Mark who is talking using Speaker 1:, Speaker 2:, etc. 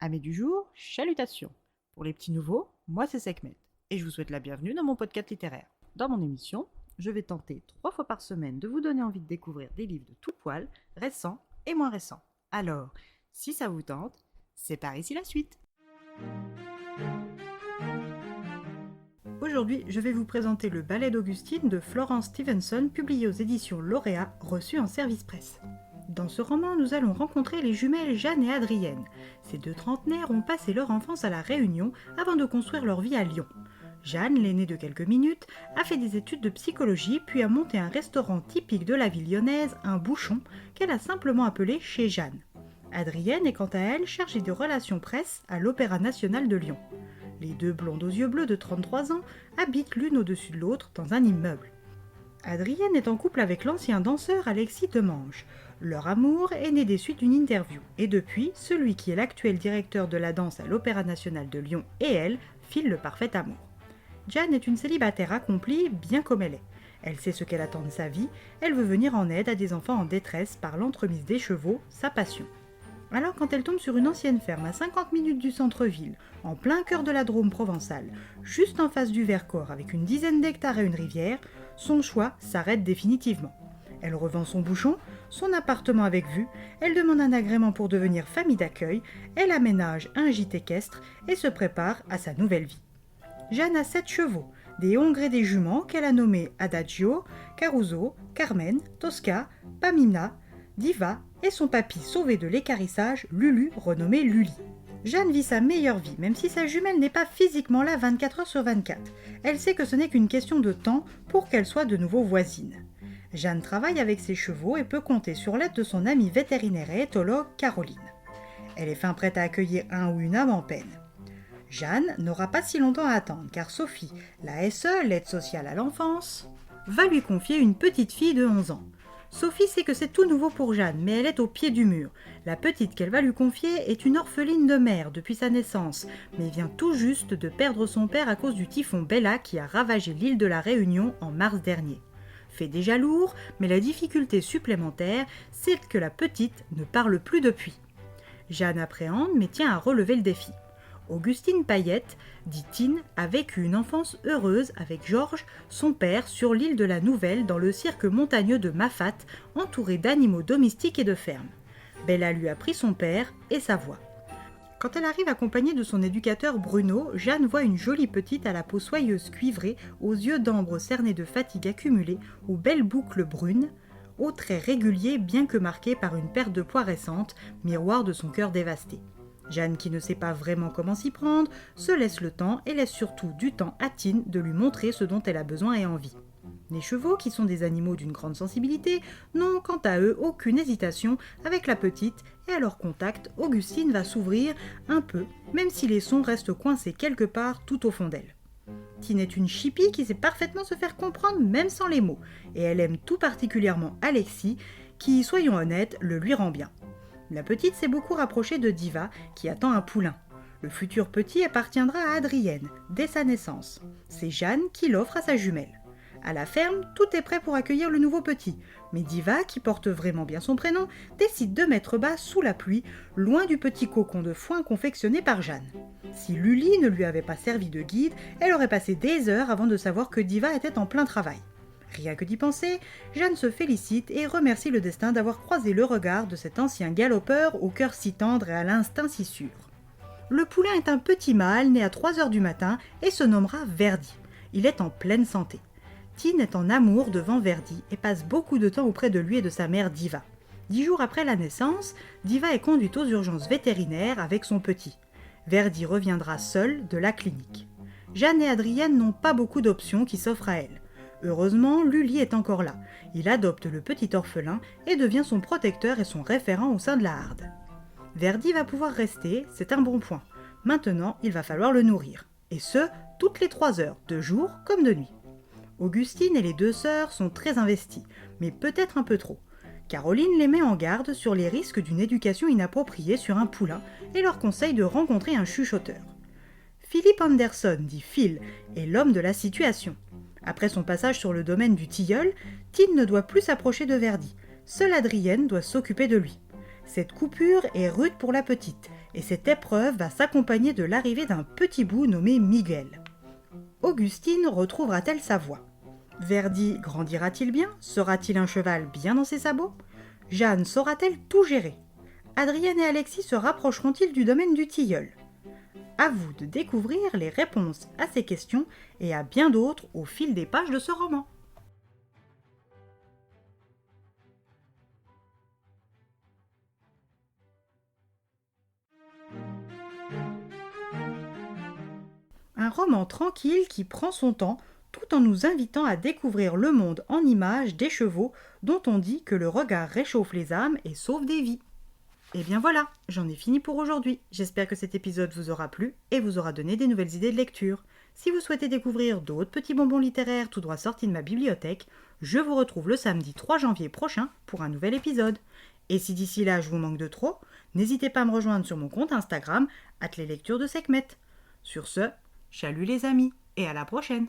Speaker 1: Amis du jour, chalutations. Pour les petits nouveaux, moi c'est Sekhmet et je vous souhaite la bienvenue dans mon podcast littéraire. Dans mon émission, je vais tenter 3 fois par semaine de vous donner envie de découvrir des livres de tout poil, récents et moins récents. Alors, si ça vous tente, c'est par ici la suite. Aujourd'hui, je vais vous présenter le ballet d'Augustine de Florence Stevenson, publié aux éditions Lauréat, reçu en service presse. Dans ce roman, nous allons rencontrer les jumelles Jeanne et Adrienne. Ces deux trentenaires ont passé leur enfance à La Réunion avant de construire leur vie à Lyon. Jeanne, l'aînée de quelques minutes, a fait des études de psychologie puis a monté un restaurant typique de la ville lyonnaise, un bouchon, qu'elle a simplement appelé Chez Jeanne. Adrienne est quant à elle chargée de relations presse à l'Opéra national de Lyon. Les deux blondes aux yeux bleus de 33 ans habitent l'une au-dessus de l'autre dans un immeuble. Adrienne est en couple avec l'ancien danseur Alexis Demange. Leur amour est né des suites d'une interview, et depuis, celui qui est l'actuel directeur de la danse à l'Opéra national de Lyon et elle filent le parfait amour. Jeanne est une célibataire accomplie, bien comme elle est. Elle sait ce qu'elle attend de sa vie, elle veut venir en aide à des enfants en détresse par l'entremise des chevaux, sa passion. Alors quand elle tombe sur une ancienne ferme à 50 minutes du centre-ville, en plein cœur de la Drôme provençale, juste en face du Vercors avec une dizaine d'hectares et une rivière, son choix s'arrête définitivement. Elle revend son bouchon, son appartement avec vue, elle demande un agrément pour devenir famille d'accueil, elle aménage un gîte équestre et se prépare à sa nouvelle vie. Jeanne a 7 chevaux, des hongres et des juments qu'elle a nommés Adagio, Caruso, Carmen, Tosca, Pamina, Diva et son papy sauvé de l'équarrissage, Lulu, renommé Luli. Jeanne vit sa meilleure vie, même si sa jumelle n'est pas physiquement là 24 heures sur 24. Elle sait que ce n'est qu'une question de temps pour qu'elle soit de nouveau voisine. Jeanne travaille avec ses chevaux et peut compter sur l'aide de son amie vétérinaire et éthologue Caroline. Elle est fin prête à accueillir un ou une âme en peine. Jeanne n'aura pas si longtemps à attendre, car Sophie, la SE, l'aide sociale à l'enfance, va lui confier une petite fille de 11 ans. Sophie sait que c'est tout nouveau pour Jeanne, mais elle est au pied du mur. La petite qu'elle va lui confier est une orpheline de mère depuis sa naissance, mais vient tout juste de perdre son père à cause du typhon Bella qui a ravagé l'île de la Réunion en mars dernier. Fait déjà lourd, mais la difficulté supplémentaire, c'est que la petite ne parle plus depuis. Jeanne appréhende, mais tient à relever le défi. Augustine Payette, dit Tine, a vécu une enfance heureuse avec Georges, son père, sur l'île de la Nouvelle dans le cirque montagneux de Mafat, entouré d'animaux domestiques et de fermes. Bella lui a pris son père et sa voix. Quand elle arrive accompagnée de son éducateur Bruno, Jeanne voit une jolie petite à la peau soyeuse cuivrée, aux yeux d'ambre cernés de fatigue accumulée, aux belles boucles brunes, aux traits réguliers bien que marqués par une perte de poids récente, miroir de son cœur dévasté. Jeanne, qui ne sait pas vraiment comment s'y prendre, se laisse le temps et laisse surtout du temps à Tine de lui montrer ce dont elle a besoin et envie. Les chevaux, qui sont des animaux d'une grande sensibilité, n'ont quant à eux aucune hésitation avec la petite et à leur contact, Augustine va s'ouvrir un peu, même si les sons restent coincés quelque part tout au fond d'elle. Tine est une chipie qui sait parfaitement se faire comprendre même sans les mots, et elle aime tout particulièrement Alexis, qui, soyons honnêtes, le lui rend bien. La petite s'est beaucoup rapprochée de Diva, qui attend un poulain. Le futur petit appartiendra à Adrienne, dès sa naissance. C'est Jeanne qui l'offre à sa jumelle. À la ferme, tout est prêt pour accueillir le nouveau petit, mais Diva, qui porte vraiment bien son prénom, décide de mettre bas sous la pluie, loin du petit cocon de foin confectionné par Jeanne. Si Luli ne lui avait pas servi de guide, elle aurait passé des heures avant de savoir que Diva était en plein travail. Rien que d'y penser, Jeanne se félicite et remercie le destin d'avoir croisé le regard de cet ancien galopeur au cœur si tendre et à l'instinct si sûr. Le poulain est un petit mâle né à 3 heures du matin et se nommera Verdi. Il est en pleine santé. Tine est en amour devant Verdi et passe beaucoup de temps auprès de lui et de sa mère Diva. 10 jours après la naissance, Diva est conduite aux urgences vétérinaires avec son petit. Verdi reviendra seul de la clinique. Jeanne et Adrienne n'ont pas beaucoup d'options qui s'offrent à elles. Heureusement, Luli est encore là. Il adopte le petit orphelin et devient son protecteur et son référent au sein de la harde. Verdi va pouvoir rester, c'est un bon point. Maintenant, il va falloir le nourrir. Et ce, toutes les 3 heures, de jour comme de nuit. Augustine et les 2 sœurs sont très investies, mais peut-être un peu trop. Caroline les met en garde sur les risques d'une éducation inappropriée sur un poulain et leur conseille de rencontrer un chuchoteur. Philippe Anderson, dit Phil, est l'homme de la situation. Après son passage sur le domaine du tilleul, Tine ne doit plus s'approcher de Verdi. Seule Adrienne doit s'occuper de lui. Cette coupure est rude pour la petite, et cette épreuve va s'accompagner de l'arrivée d'un petit bout nommé Miguel. Augustine retrouvera-t-elle sa voix? Verdi grandira-t-il bien? Sera-t-il un cheval bien dans ses sabots? Jeanne saura-t-elle tout gérer? Adrienne et Alexis se rapprocheront-ils du domaine du tilleul? À vous de découvrir les réponses à ces questions et à bien d'autres au fil des pages de ce roman. Un roman tranquille qui prend son temps tout en nous invitant à découvrir le monde en images des chevaux dont on dit que le regard réchauffe les âmes et sauve des vies. Et bien voilà, j'en ai fini pour aujourd'hui. J'espère que cet épisode vous aura plu et vous aura donné des nouvelles idées de lecture. Si vous souhaitez découvrir d'autres petits bonbons littéraires tout droit sortis de ma bibliothèque, je vous retrouve le samedi 3 janvier prochain pour un nouvel épisode. Et si d'ici là je vous manque de trop, n'hésitez pas à me rejoindre sur mon compte Instagram @leslecturesdeSekhmet. Sur ce, chalut les amis et à la prochaine.